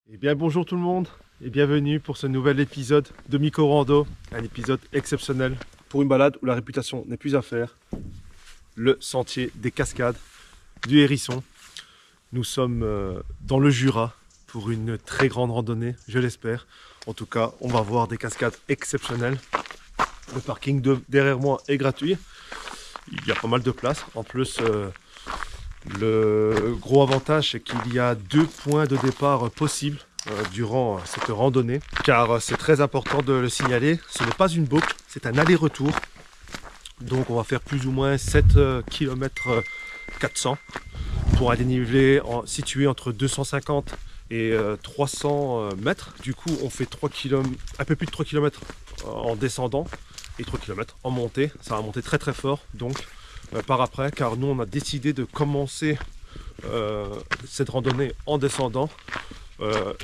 Eh bien bonjour tout le monde et bienvenue pour ce nouvel épisode de Miko Rando, un épisode exceptionnel pour une balade où la réputation n'est plus à faire, le sentier des cascades du Hérisson. Nous sommes dans le Jura pour une très grande randonnée, je l'espère. En tout cas, on va voir des cascades exceptionnelles. Le parking derrière moi est gratuit, il y a pas mal de place. En plus, le gros avantage, c'est qu'il y a 2 points de départ possibles durant cette randonnée, car c'est très important de le signaler, ce n'est pas une boucle, c'est un aller-retour. Donc on va faire plus ou moins 7 km 400 pour un dénivelé situé entre 250 et 300 mètres. Du coup on fait 3 km, un peu plus de 3 km en descendant et 3 km en montée. Ça va monter très très fort donc par après, car nous on a décidé de commencer cette randonnée en descendant.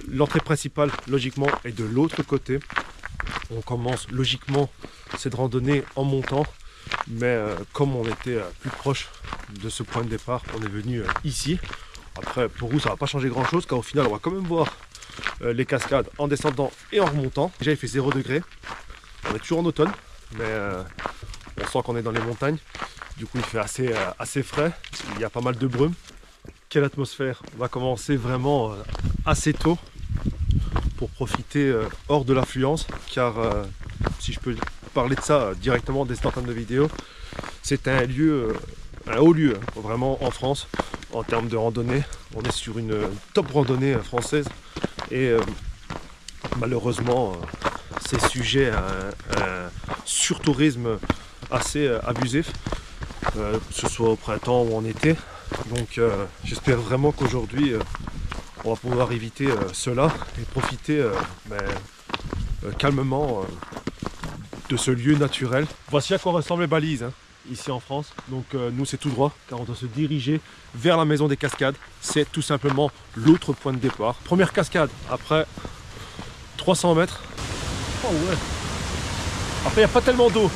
L'entrée principale logiquement est de l'autre côté. On commence logiquement cette randonnée en montant, mais comme on était plus proche de ce point de départ, on est venu ici. Après pour vous ça va pas changer grand chose, car au final on va quand même voir les cascades en descendant et en remontant. Déjà il fait 0 degré, on est toujours en automne, mais on sent qu'on est dans les montagnes. Du coup il fait assez frais, il y a pas mal de brume. Quelle atmosphère! On va commencer vraiment assez tôt pour profiter hors de l'affluence, car si je peux parler de ça directement dès cette entame de vidéo, c'est un lieu, un haut lieu vraiment en France en termes de randonnée. On est sur une top randonnée française et malheureusement c'est sujet à un surtourisme assez abusif, que ce soit au printemps ou en été. Donc j'espère vraiment qu'aujourd'hui on va pouvoir éviter cela et profiter calmement de ce lieu naturel. Voici à quoi ressemblent les balises ici en France. Donc nous c'est tout droit, car on doit se diriger vers la maison des cascades. C'est tout simplement l'autre point de départ. Première cascade après 300 mètres. Oh ouais. Après il n'y a pas tellement d'eau,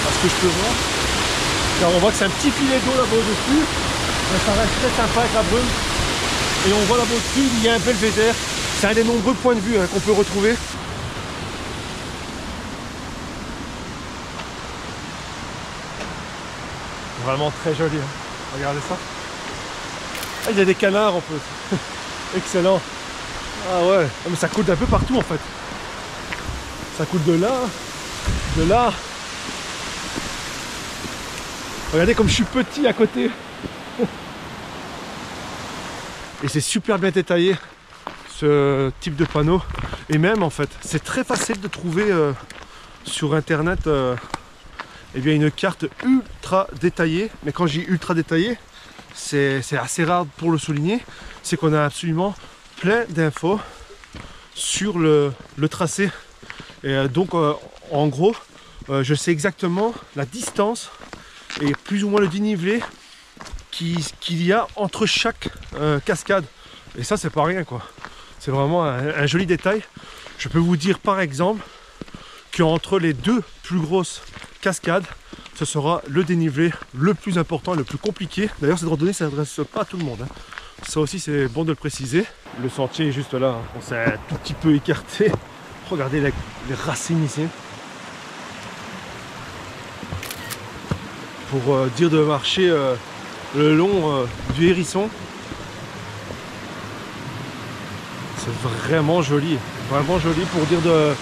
parce que je peux voir, car on voit que c'est un petit filet d'eau là-bas au-dessus, mais ça reste très sympa avec la brume. Et on voit là-bas au-dessus, il y a un belvédère. C'est un des nombreux points de vue qu'on peut retrouver. Vraiment très joli, regardez ça. Ah, il y a des canards en plus. Excellent. Ah ouais, mais ça coule d'un peu partout en fait. Ça coule de là, de là. Regardez comme je suis petit à côté. Et c'est super bien détaillé ce type de panneau. Et même en fait c'est très facile de trouver sur internet eh bien, une carte ultra détaillée. Mais quand je dis ultra détaillée, c'est assez rare pour le souligner. C'est qu'on a absolument plein d'infos sur le tracé. Et donc en gros je sais exactement la distance et plus ou moins le dénivelé qu'il y a entre chaque cascade. Et ça c'est pas rien quoi. C'est vraiment un joli détail. Je peux vous dire par exemple qu'entre les 2 plus grosses cascades, ce sera le dénivelé le plus important et le plus compliqué. D'ailleurs cette randonnée ne s'adresse pas à tout le monde. Ça aussi c'est bon de le préciser. Le sentier est juste là, on s'est un tout petit peu écarté. Regardez les racines ici. Pour dire de marcher le long du Hérisson. C'est vraiment joli pour dire de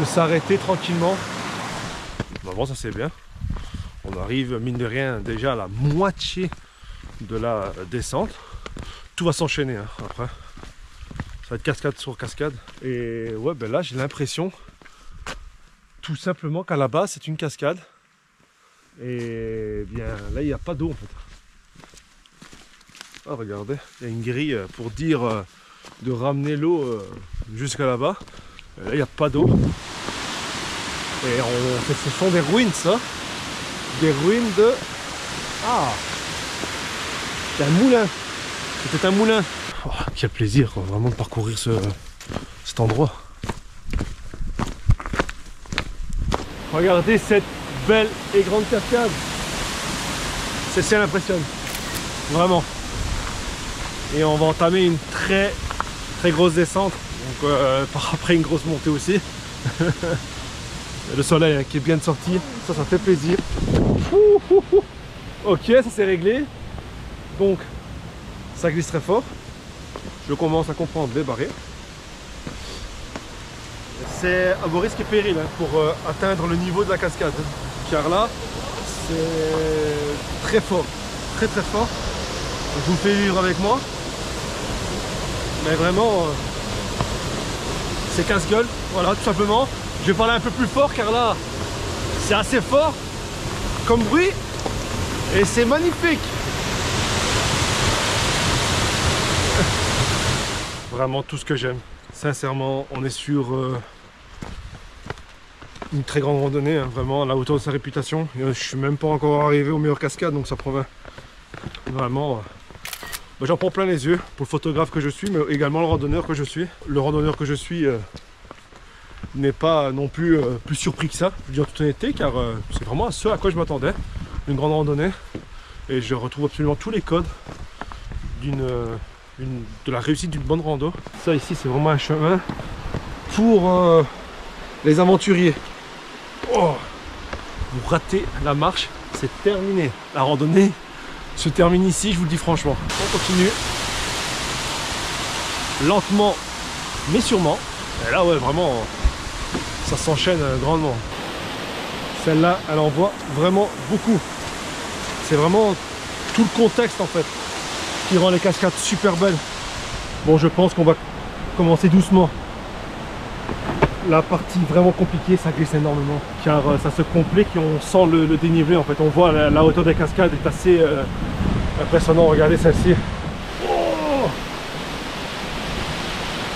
s'arrêter tranquillement. Bon, ça c'est bien. On arrive mine de rien déjà à la moitié de la descente. Tout va s'enchaîner après. Ça va être cascade sur cascade. Et ouais, ben là j'ai l'impression tout simplement qu'à la base c'est une cascade. Et bien là il n'y a pas d'eau en fait. Ah regardez, il y a une grille pour dire de ramener l'eau jusqu'à là-bas. Là il n'y a pas d'eau. Et ce sont des ruines ça. Des ruines de... Ah, c'est un moulin. C'était un moulin. Oh, quel plaisir quoi, vraiment de parcourir cet endroit. Regardez cette belle et grande cascade. Celle-ci elle impressionne. Vraiment. Et on va entamer une très grosse descente. Donc après une grosse montée aussi. Le soleil qui est bien sorti, ça fait plaisir. Ok, ça c'est réglé. Donc ça glisse très fort. Je commence à comprendre les barrières. C'est à vos risques et périls hein, pour atteindre le niveau de la cascade. Car là, c'est très fort, très fort. Je vous fais vivre avec moi. Mais vraiment, c'est casse-gueule. Voilà, tout simplement. Je vais parler un peu plus fort car là, c'est assez fort comme bruit. Et c'est magnifique. Vraiment tout ce que j'aime. Sincèrement, on est sur une très grande randonnée, hein, vraiment à la hauteur de sa réputation. Je suis même pas encore arrivé aux meilleures cascades, donc ça promet vraiment. J'en prends plein les yeux pour le photographe que je suis, mais également le randonneur que je suis. Le randonneur que je suis n'est pas non plus plus surpris que ça, je dis en toute honnêteté, car c'est vraiment à ce à quoi je m'attendais, une grande randonnée. Et je retrouve absolument tous les codes de la réussite d'une bonne rando. Ça ici c'est vraiment un chemin pour les aventuriers. Oh, vous ratez la marche, c'est terminé. La randonnée se termine ici, je vous le dis franchement. On continue lentement mais sûrement. Et là ouais vraiment ça s'enchaîne grandement. Celle-là elle envoie vraiment beaucoup. C'est vraiment tout le contexte en fait qui rend les cascades super belles. Bon, je pense qu'on va commencer doucement. La partie vraiment compliquée, ça glisse énormément car ça se complique et on sent le dénivelé en fait. On voit la hauteur des cascades est assez impressionnant. Regardez celle-ci. Oh,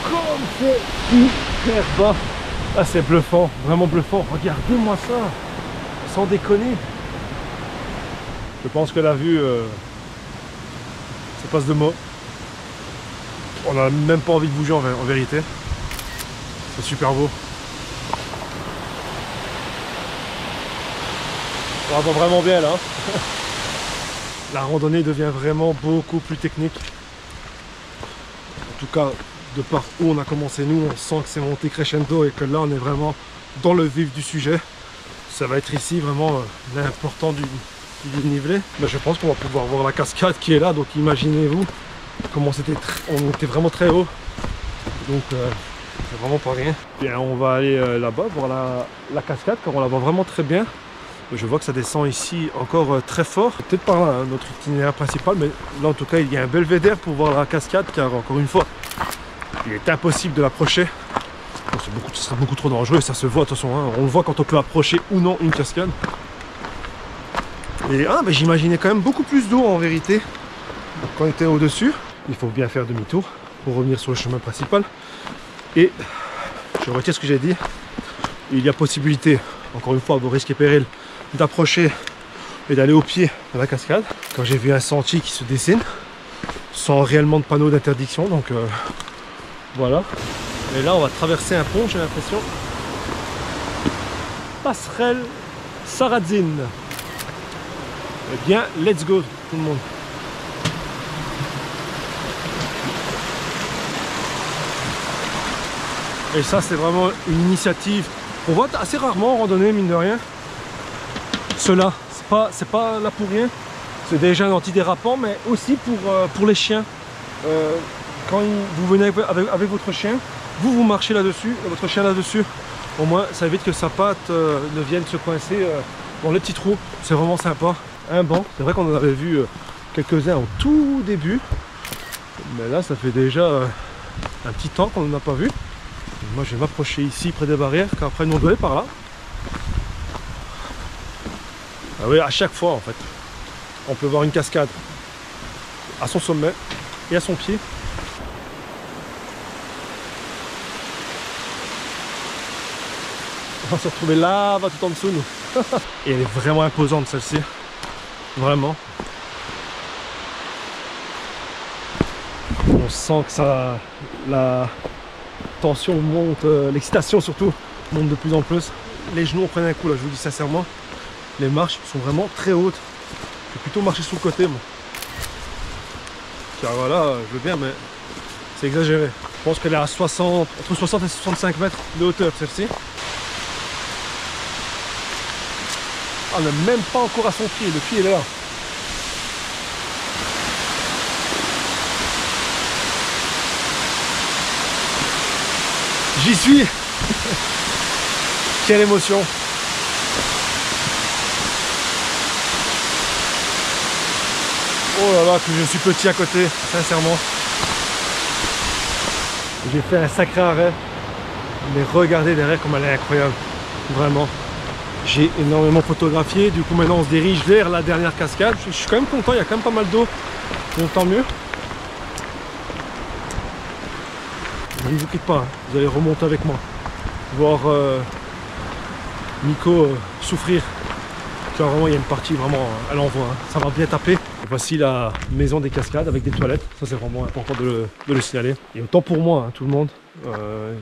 comme c'est hyper bas. Ah, c'est bluffant, vraiment bluffant. Regardez-moi ça, sans déconner. Je pense que la vue, ça passe de mots. On n'a même pas envie de bouger en vérité. C'est super beau. On va vraiment bien là. La randonnée devient vraiment beaucoup plus technique. En tout cas, de par où on a commencé nous, on sent que c'est monté crescendo et que là on est vraiment dans le vif du sujet. Ça va être ici vraiment l'important du dénivelé. Mais je pense qu'on va pouvoir voir la cascade qui est là, donc imaginez-vous comment on était vraiment très haut. Donc c'est vraiment pas rien. Bien, on va aller là-bas voir la cascade car on la voit vraiment très bien. Je vois que ça descend ici encore très fort. Peut-être par là, hein, notre itinéraire principal, mais là en tout cas il y a un belvédère pour voir la cascade car encore une fois, il est impossible de l'approcher. Ce serait beaucoup trop dangereux, ça se voit de toute façon, hein. On le voit quand on peut approcher ou non une cascade. Et mais j'imaginais quand même beaucoup plus d'eau en vérité quand on était au-dessus. Il faut bien faire demi-tour pour revenir sur le chemin principal. Et je retire ce que j'ai dit. Il y a possibilité, encore une fois à vos risques et périls, d'approcher et d'aller au pied de la cascade. Quand j'ai vu un sentier qui se dessine, sans réellement de panneau d'interdiction, donc voilà. Et là on va traverser un pont, j'ai l'impression. Passerelle Sarrazine. Eh bien, let's go tout le monde. Et ça c'est vraiment une initiative. On voit assez rarement en randonnée, mine de rien. Ceux-là, c'est pas là pour rien. C'est déjà un antidérapant, mais aussi pour les chiens. Quand vous venez avec votre chien, vous marchez là-dessus, votre chien là-dessus. Au moins, ça évite que sa patte ne vienne se coincer dans les petits trous. C'est vraiment sympa. Un banc, c'est vrai qu'on en avait vu quelques-uns au tout début. Mais là, ça fait déjà un petit temps qu'on n'en a pas vu. Moi je vais m'approcher ici près des barrières car après nous on doit aller par là. Ah oui, à chaque fois en fait on peut voir une cascade à son sommet et à son pied. On va se retrouver là-bas tout en dessous nous. Et elle est vraiment imposante celle-ci. Vraiment. On sent que ça... la tension monte, l'excitation surtout monte de plus en plus. Les genoux prennent un coup là, je vous dis sincèrement. Les marches sont vraiment très hautes. Je vais plutôt marcher sur le côté moi. car voilà, je veux bien, mais c'est exagéré. Je pense qu'elle est à 60, entre 60 et 65 mètres de hauteur, celle-ci. Ah, on n'est même pas encore à son pied, le pied est là. J'y suis. Quelle émotion. Oh là là, que je suis petit à côté, sincèrement. J'ai fait un sacré arrêt. Mais regardez derrière comme elle est incroyable. Vraiment. J'ai énormément photographié. Du coup maintenant on se dirige vers la dernière cascade. Je suis quand même content, il y a quand même pas mal d'eau. Donc tant mieux. Ne vous quittez pas, hein. Vous allez remonter avec moi. Voir Nico souffrir. Genre vraiment il y a une partie vraiment à l'envoi, hein. Ça va bien taper. Voici la maison des cascades avec des toilettes. Ça c'est vraiment important de le signaler. Et autant pour moi, hein, tout le monde.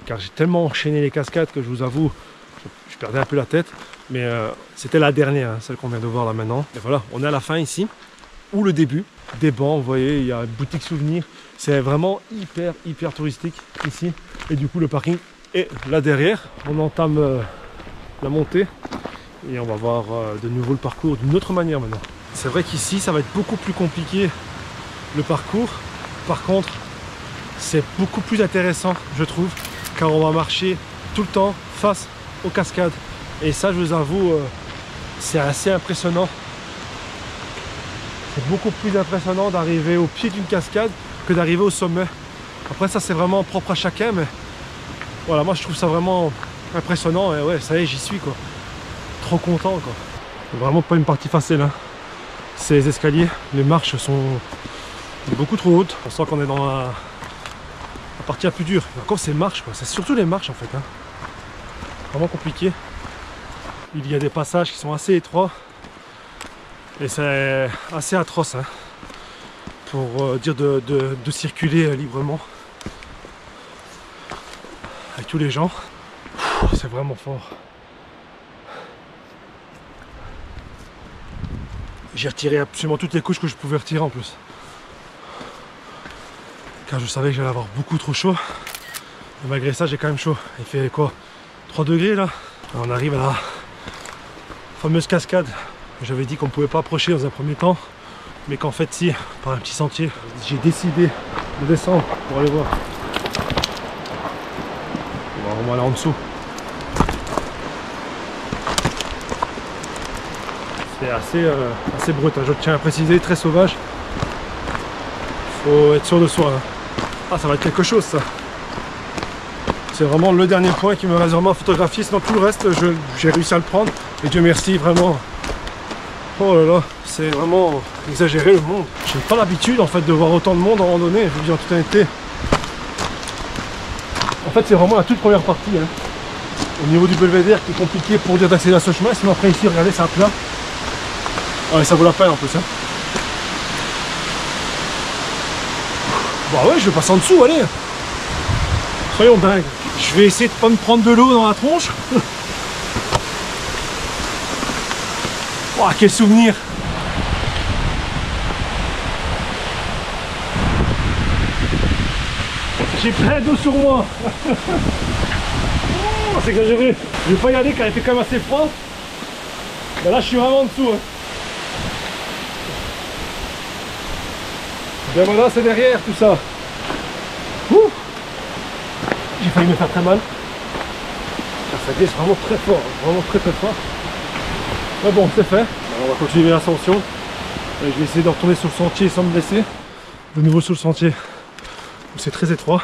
Car j'ai tellement enchaîné les cascades que je vous avoue, je perdais un peu la tête. Mais c'était la dernière, hein, celle qu'on vient de voir là maintenant. Et voilà, on est à la fin ici. Ou le début. Des bancs, vous voyez, il y a une boutique souvenir. C'est vraiment hyper touristique ici. Et du coup le parking est là derrière. On entame la montée. Et on va voir de nouveau le parcours d'une autre manière maintenant. C'est vrai qu'ici ça va être beaucoup plus compliqué le parcours. Par contre c'est beaucoup plus intéressant je trouve, car on va marcher tout le temps face aux cascades. Et ça je vous avoue c'est assez impressionnant. C'est beaucoup plus impressionnant d'arriver au pied d'une cascade que d'arriver au sommet. Après ça c'est vraiment propre à chacun, mais voilà, moi je trouve ça vraiment impressionnant. Et ouais, ça y est, j'y suis quoi. Trop content quoi. Vraiment pas une partie facile, hein. Ces escaliers, les marches sont beaucoup trop hautes. On sent qu'on est dans la partie la plus dure. Et encore ces marches quoi, c'est surtout les marches en fait, hein. Vraiment compliqué. Il y a des passages qui sont assez étroits. Et c'est assez atroce, hein, pour dire de circuler librement avec tous les gens. C'est vraiment fort. J'ai retiré absolument toutes les couches que je pouvais retirer en plus. Car je savais que j'allais avoir beaucoup trop chaud. Et malgré ça j'ai quand même chaud. Il fait quoi, 3 degrés là. Alors on arrive à la fameuse cascade. J'avais dit qu'on ne pouvait pas approcher dans un premier temps, mais qu'en fait si, par un petit sentier. J'ai décidé de descendre pour aller voir. On va aller en dessous. C'est assez brut, hein. Je tiens à préciser, très sauvage. Faut être sûr de soi, hein. Ah, ça va être quelque chose ça. C'est vraiment le dernier point qui me reste vraiment à photographier, sinon tout le reste j'ai réussi à le prendre. Et Dieu merci, vraiment. Oh là là, c'est vraiment exagéré le monde. J'ai pas l'habitude en fait de voir autant de monde en randonnée, je vous dis en toute honnêteté. En fait c'est vraiment la toute première partie, hein. Au niveau du belvédère qui est compliqué pour dire d'accéder à ce chemin, sinon après ici regardez c'est un plat. Ah, et ça vaut la peine en plus, hein. Bah ouais, je vais passer en dessous, allez. Soyons dingues. Je vais essayer de pas me prendre de l'eau dans la tronche. Oh, quel souvenir! J'ai plein d'eau sur moi. Oh, c'est exagéré. Je vais pas y aller car il était quand même assez froid. Ben là je suis vraiment en dessous, hein. Ben voilà, c'est derrière tout ça. J'ai failli me faire très mal. Car ça glisse vraiment très fort, hein. Vraiment très fort. Mais bon, c'est fait. Alors, on va continuer l'ascension. Je vais essayer de retourner sur le sentier sans me blesser. De nouveau sur le sentier. C'est très étroit.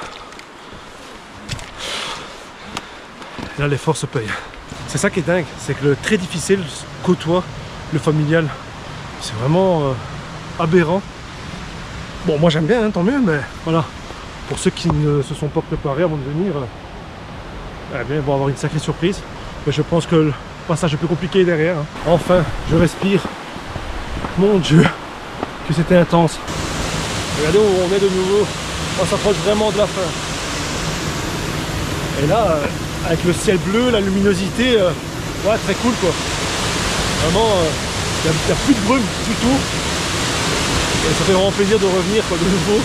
Et là, l'effort se paye. C'est ça qui est dingue, c'est que le très difficile côtoie le familial. C'est vraiment aberrant. Bon, moi j'aime bien, hein, tant mieux, mais voilà. Pour ceux qui ne se sont pas préparés avant de venir, eh bien, ils vont avoir une sacrée surprise. Mais je pense que le passage le plus compliqué est derrière, hein. Enfin, je respire. Mon Dieu, que c'était intense. Regardez où on est de nouveau. On s'approche vraiment de la fin. Et là, avec le ciel bleu, la luminosité, ouais, très cool quoi. Vraiment, il n'y a plus de brume du tout. Et ça fait vraiment plaisir de revenir quoi, de nouveau.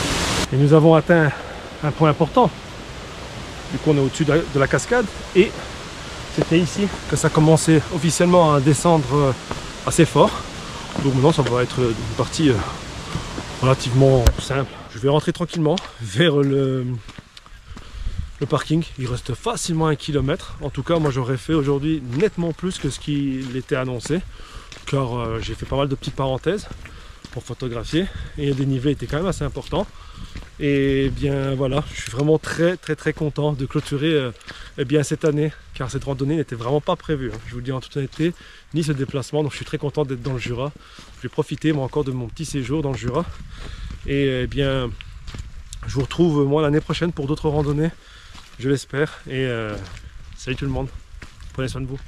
Et nous avons atteint un point important. Du coup on est au-dessus de la cascade et c'était ici que ça commençait officiellement à descendre assez fort. Donc maintenant ça va être une partie relativement simple. Je vais rentrer tranquillement vers le parking. Il reste facilement 1 km. En tout cas moi j'aurais fait aujourd'hui nettement plus que ce qu'il était annoncé. Car j'ai fait pas mal de petites parenthèses pour photographier. Et le dénivelé était quand même assez important. Et bien voilà, je suis vraiment très content de clôturer eh bien cette année, car cette randonnée n'était vraiment pas prévue, hein. Je vous le dis en toute honnêteté, ni ce déplacement, donc je suis très content d'être dans le Jura. Je vais profiter moi encore de mon petit séjour dans le Jura. Et eh bien, je vous retrouve moi l'année prochaine pour d'autres randonnées, je l'espère. Et salut tout le monde, prenez soin de vous.